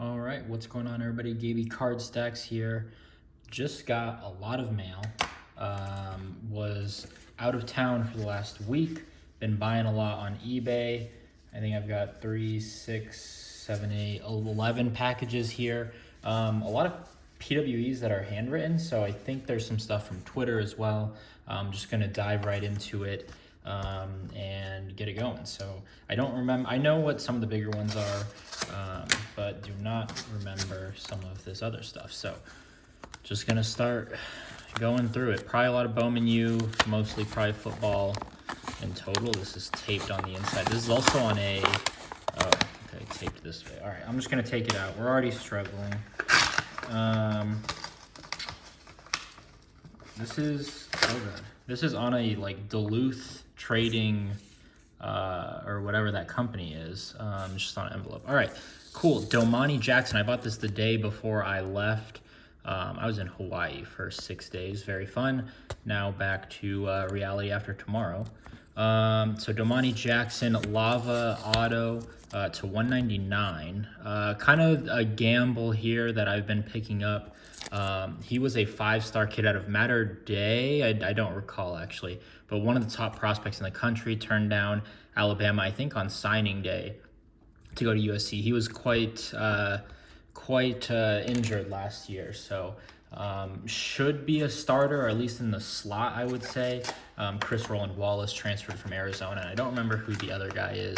All right, what's going on, everybody? Gaby Card Stacks here. Just got a lot of mail. Was out of town for the last week. Been buying a lot on eBay. I think I've got 3, 6, 7, 8, 11 packages here. A lot of PWEs that are handwritten, so I think there's some stuff from Twitter as well. I'm just gonna dive right into it and get it going. So I don't remember, I know what some of the bigger ones are, but do not remember some of this other stuff. So just gonna start going through it. Probably a lot of Bowman U, mostly probably football in total. This is taped on the inside. This is also on a, oh, okay, taped this way. All right, I'm just gonna take it out. We're already struggling. This is, oh god. This is on a like Duluth trading, or whatever that company is. Just on an envelope. All right, cool. Domani Jackson. I bought this the day before I left. I was in Hawaii for 6 days. Very fun. Now back to reality after tomorrow. So Domani Jackson Lava Auto to 199. Kind of a gamble here that I've been picking up. He was a 5-star kid out of Mater Dei. I don't recall actually, but one of the top prospects in the country. Turned down Alabama, I think, on signing day to go to USC. He was quite injured last year, so should be a starter, or at least in the slot, I would say. Chris Roland Wallace transferred from Arizona. I don't remember who the other guy is,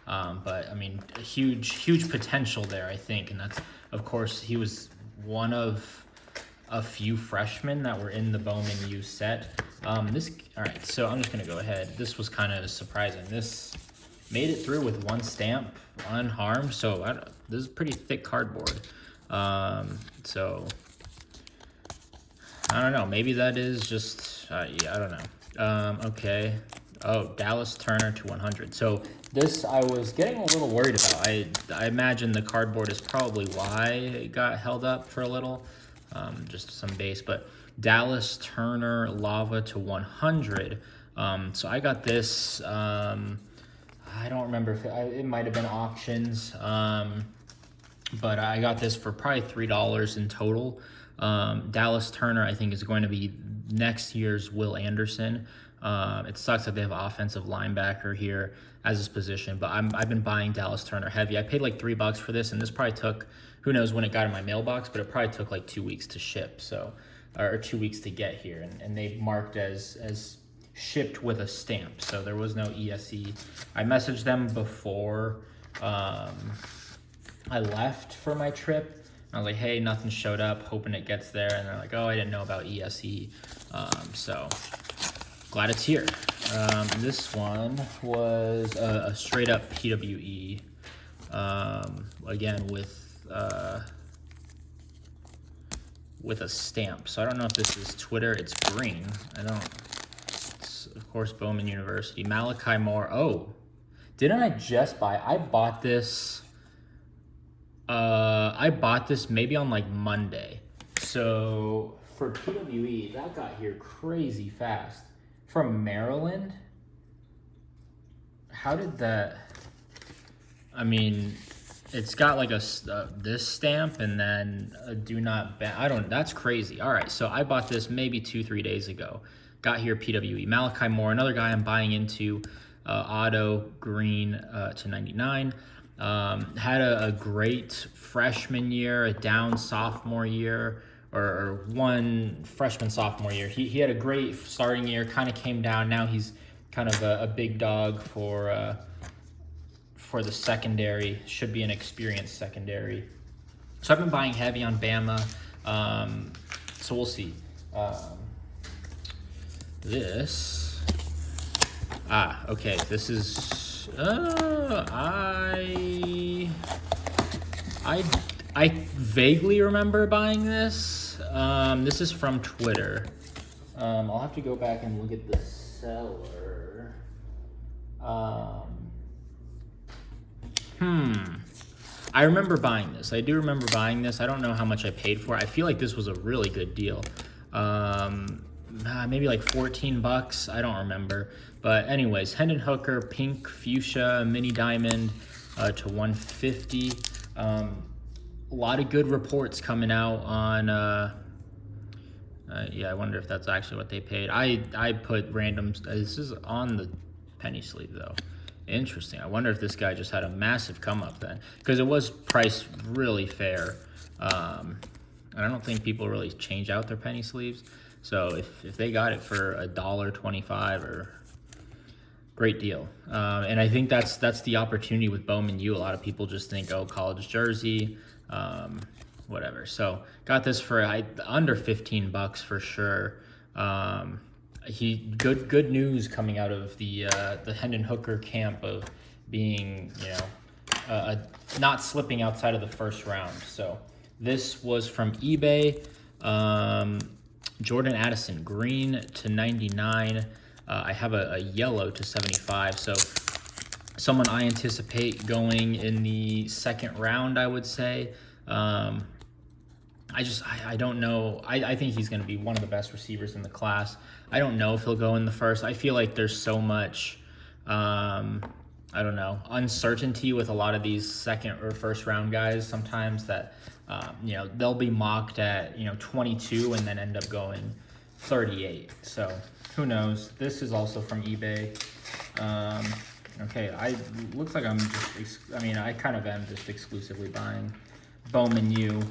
but I mean, a huge potential there, I think. And that's, of course, he was one of a few freshmen that were in the Bowman U set. All right, so I'm just gonna go ahead. This was kind of surprising. This made it through with one stamp unharmed, so this is pretty thick cardboard. So I don't know, maybe that is just, yeah, I don't know. Okay, oh, Dallas Turner to 100. So this I was getting a little worried about. I imagine the cardboard is probably why it got held up for a little, just some base, but Dallas Turner Lava to 100. So I got this, I don't remember if it might have been auctions, but I got this for probably $3 in total. Dallas Turner, I think, is going to be next year's Will Anderson. It sucks that they have an offensive linebacker here as his position, but I've been buying Dallas Turner heavy. I paid like $3 for this, and this probably took, who knows when it got in my mailbox, but it probably took like 2 weeks to ship, so, or 2 weeks to get here, and they marked as shipped with a stamp, so there was no ESE. I messaged them before I left for my trip. I was like, hey, nothing showed up, hoping it gets there, and they're like, oh, I didn't know about ESE. So glad it's here. This one was a straight up PWE, again with a stamp. So I don't know if this is Twitter. It's green. It's, of course, Bowman University. Malachi Moore. Oh, didn't I just buy? I bought this maybe on like Monday. So for PWE, that got here crazy fast. From Maryland? How did that, I mean, it's got like this stamp and then a do not ban. That's crazy. All right, so I bought this maybe 2-3 days ago. Got here PWE. Malachi Moore, another guy I'm buying into, auto green to 99. Had a great freshman year, a down sophomore year, or one freshman sophomore year. He had a great starting year, kind of came down. Now he's kind of a big dog for the secondary. Should be an experienced secondary. So I've been buying heavy on Bama. So we'll see. Okay, this is, I vaguely remember buying this. This is from Twitter. I'll have to go back and look at the seller. I remember buying this. I do remember buying this. I don't know how much I paid for it. I feel like this was a really good deal. Maybe like $14. I don't remember. But anyways, Hendon Hooker, pink fuchsia, mini diamond to 150. a lot of good reports coming out on, yeah, I wonder if that's actually what they paid. I put randoms, this is on the penny sleeve though. Interesting. I wonder if this guy just had a massive come up then, because it was priced really fair. And I don't think people really change out their penny sleeves. So if they got it for $1.25 or great deal. And I think that's the opportunity with Bowman U. A lot of people just think, oh, college jersey, whatever. So got this for under 15 bucks for sure. Good news coming out of the Hendon Hooker camp of being, not slipping outside of the first round. So this was from eBay. Jordan Addison, green to 99. I have a yellow to 75. So someone I anticipate going in the second round, I would say. I don't know. I think he's going to be one of the best receivers in the class. I don't know if he'll go in the first. I feel like there's so much, uncertainty with a lot of these second or first round guys sometimes that, they'll be mocked at, 22 and then end up going 38. So who knows? This is also from eBay. Okay, looks like I kind of am just exclusively buying Bowman U.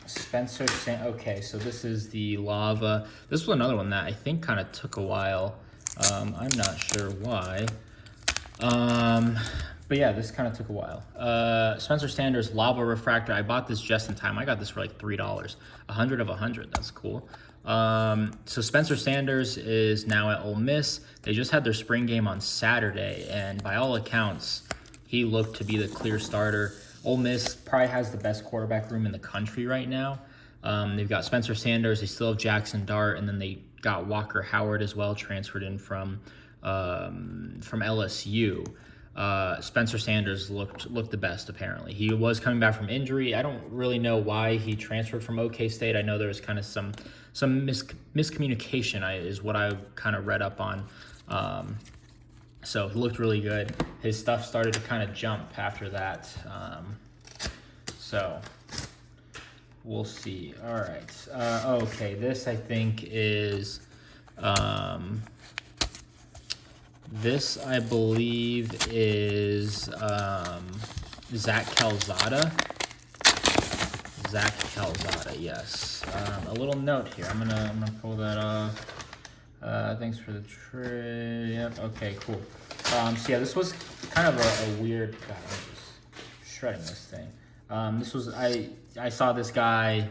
Spencer okay, so this is the lava. This was another one that I think kind of took a while. I'm not sure why. But yeah, this kind of took a while. Spencer Sanders lava refractor. I bought this just in time. I got this for like $3. 100 of 100. That's cool. So Spencer Sanders is now at Ole Miss. They just had their spring game on Saturday, and by all accounts, he looked to be the clear starter. Ole Miss probably has the best quarterback room in the country right now. They've got Spencer Sanders. They still have Jackson Dart, and then they got Walker Howard as well, transferred in from LSU. Spencer Sanders looked the best, apparently. He was coming back from injury. I don't really know why he transferred from OK State. I know there was kind of some miscommunication is what I kind of read up on. So he looked really good. His stuff started to kind of jump after that. So we'll see. All right. Okay, this I think is... this, I believe, is Zach Calzada. Zach Calzada, yes. A little note here. I'm gonna pull that off. Thanks for the trade. Yep. Okay. Cool. So yeah, this was kind of a weird. God, I'm just shredding this thing. This was I saw this guy.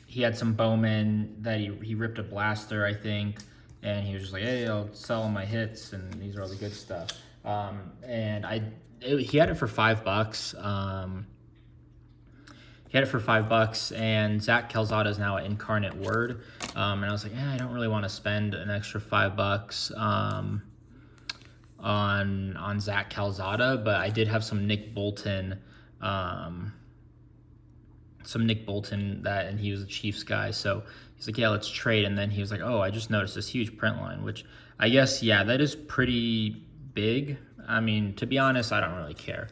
He had some Bowman that he ripped a blaster, I think, and he was just like, "Hey, I'll sell my hits, and these are all the good stuff." And he had it for $5. He had it for $5, and Zach Calzada is now at Incarnate Word. And I was like, I don't really want to spend an extra $5 on Zach Calzada, but I did have some Nick Bolton, and he was a Chiefs guy. So he's like, yeah, let's trade. And then he was like, oh, I just noticed this huge print line, which I guess, yeah, that is pretty big. I mean, to be honest, I don't really care.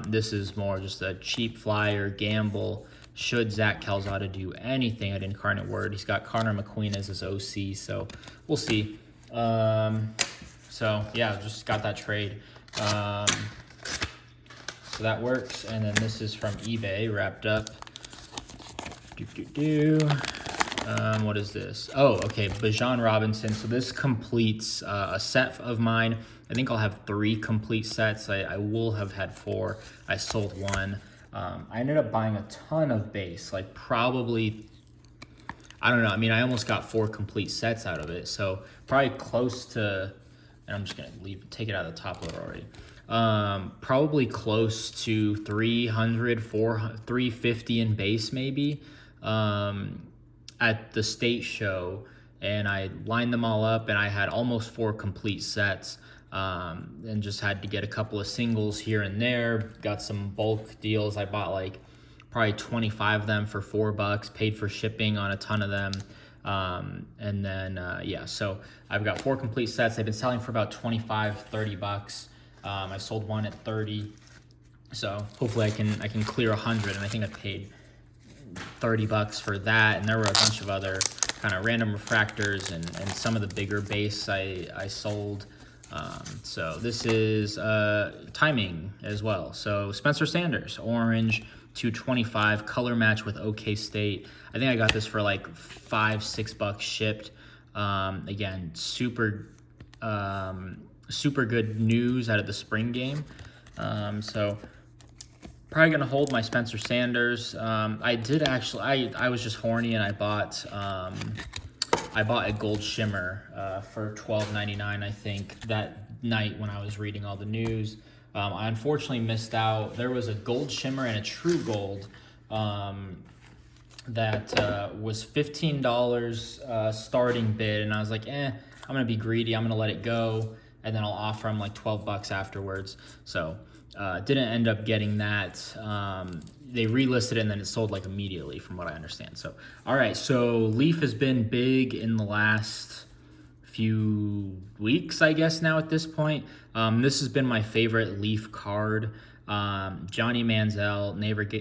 This is more just a cheap flyer gamble. Should Zach Calzada do anything at Incarnate Word? He's got Connor McQueen as his OC, so we'll see. So yeah, just got that trade. So that works. And then this is from eBay, wrapped up. What is this? Oh, okay, Bijan Robinson. So this completes a set of mine. I think I'll have 3 complete sets. I will have had 4. I sold 1. I ended up buying a ton of base, like probably, I don't know. I mean, I almost got 4 complete sets out of it. So probably close to, and I'm just going to take it out of the top loader already. Probably close to 300, 350 in base maybe. At the state show, and I lined them all up, and I had almost 4 complete sets, and just had to get a couple of singles here and there. Got some bulk deals. I bought like probably 25 of them for $4, paid for shipping on a ton of them. And then, yeah, so I've got 4 complete sets. They've been selling for about $25, $30. I sold 1 at 30. So hopefully I can clear 100, and I think I paid $30 for that, and there were a bunch of other kind of random refractors and some of the bigger base I sold. So this is timing as well. So Spencer Sanders, orange, 225, color match with OK State. I think I got this for like $5-6 shipped. Again, super good news out of the spring game. So probably gonna hold my Spencer Sanders. I did actually. I was just horny and I bought a gold shimmer for $12.99. I think that night when I was reading all the news. I unfortunately missed out. There was a gold shimmer and a true gold that was $15 starting bid, and I was like, I'm gonna be greedy. I'm gonna let it go, and then I'll offer them like $12 afterwards. So. Didn't end up getting that. They relisted it and then it sold like immediately from what I understand. So, all right. So Leaf has been big in the last few weeks, I guess now at this point. This has been my favorite Leaf card. Johnny Manziel,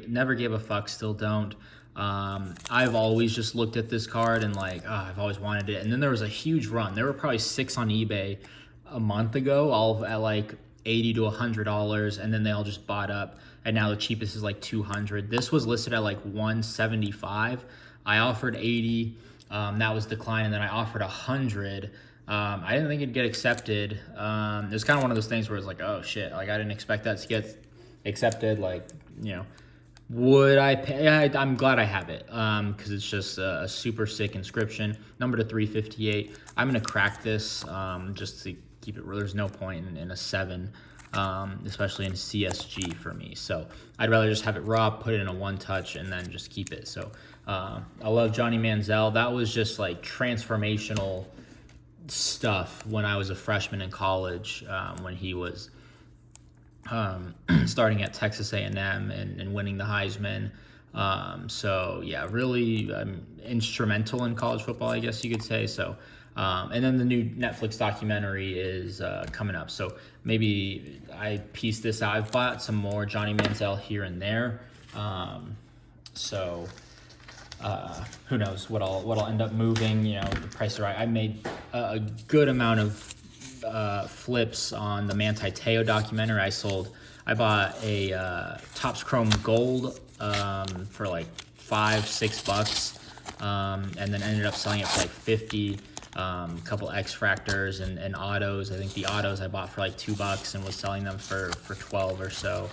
never gave a fuck, still don't. I've always just looked at this card and like, I've always wanted it. And then there was a huge run. There were probably 6 on eBay a month ago, all at like $80 to $100, and then they all just bought up, and now the cheapest is like $200. This was listed at like $175. I offered $80, that was declined, and then I offered $100. I didn't think it'd get accepted. It was kind of one of those things where it's like, oh shit, like I didn't expect that to get accepted. Like, would I pay? I'm glad I have it, because it's just a super sick inscription. Number to 358. I'm gonna crack this just to keep it real. There's no point in a 7, especially in CSG for me. So I'd rather just have it raw, put it in a 1-touch, and then just keep it. So I love Johnny Manziel. That was just like transformational stuff when I was a freshman in college, when he was starting at Texas A&M and winning the Heisman. So yeah, really instrumental in college football, I guess you could say. So and then the new Netflix documentary is coming up. So maybe I piece this out. I've bought some more Johnny Manziel here and there. So who knows what I'll end up moving. The price is right. I made a good amount of flips on the Manti Te'o documentary. I bought a Topps Chrome Gold for like $5-6, and then ended up selling it for like 50. A couple X-Fractors and autos. I think the autos I bought for like $2 and was selling them for 12 or so.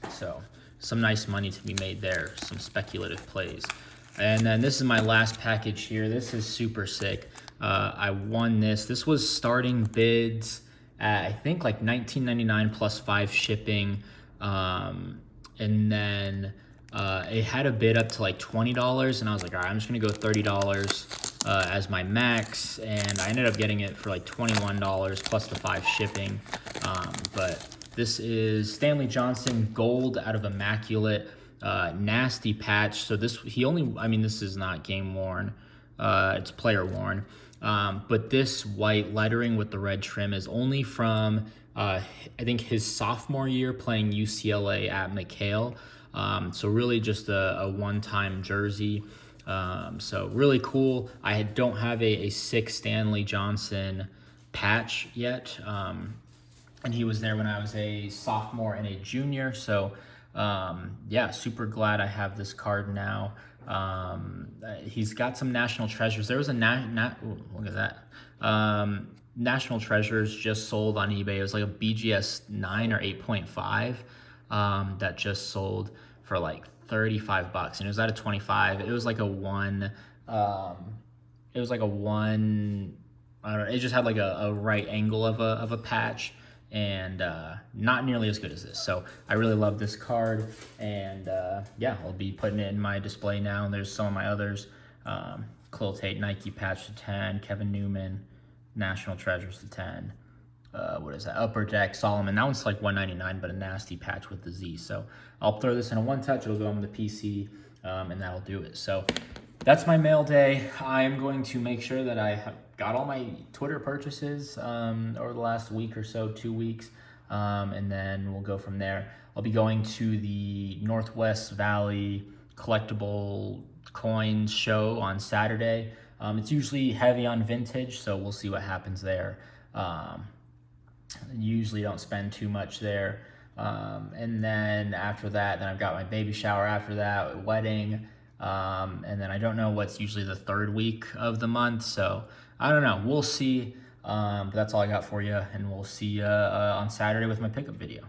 So some nice money to be made there, some speculative plays. And then this is my last package here. This is super sick. I won this. This was starting bids at I think like $19.99 plus 5 shipping. And then it had a bid up to like $20, and I was like, all right, I'm just gonna go $30 as my max, and I ended up getting it for like $21 plus the 5 shipping. But this is Stanley Johnson Gold out of Immaculate, nasty patch. So this is not game worn, it's player worn. But this white lettering with the red trim is only from I think his sophomore year playing UCLA at McHale. So really just a one-time jersey. So really cool. I don't have a sick Stanley Johnson patch yet. And he was there when I was a sophomore and a junior. So yeah, super glad I have this card now. He's got some national treasures. There was a look at that. National Treasures just sold on eBay. It was like a BGS 9 or 8.5 that just sold for like $35, and it was at a 25. It was like a one. It was like a one. I don't know. It just had like a right angle of a patch, and not nearly as good as this. So I really love this card, and yeah, I'll be putting it in my display now. And there's some of my others. Khalil Tate Nike patch to 10. Kevin Newman National Treasures to 10. What is that? Upper Deck Solomon. That one's like $199, but a nasty patch with the Z. So I'll throw this in a 1-touch. It'll go on the PC, and that'll do it. So that's my mail day. I am going to make sure that I have got all my Twitter purchases over the last week or so, 2 weeks. and then we'll go from there. I'll be going to the Northwest Valley collectible coins show on Saturday. It's usually heavy on vintage, so we'll see what happens there. Usually don't spend too much there. And then after that, then I've got my baby shower after that, wedding. And then I don't know what's usually the third week of the month. So I don't know. We'll see. But that's all I got for you. And we'll see you on Saturday with my pickup video.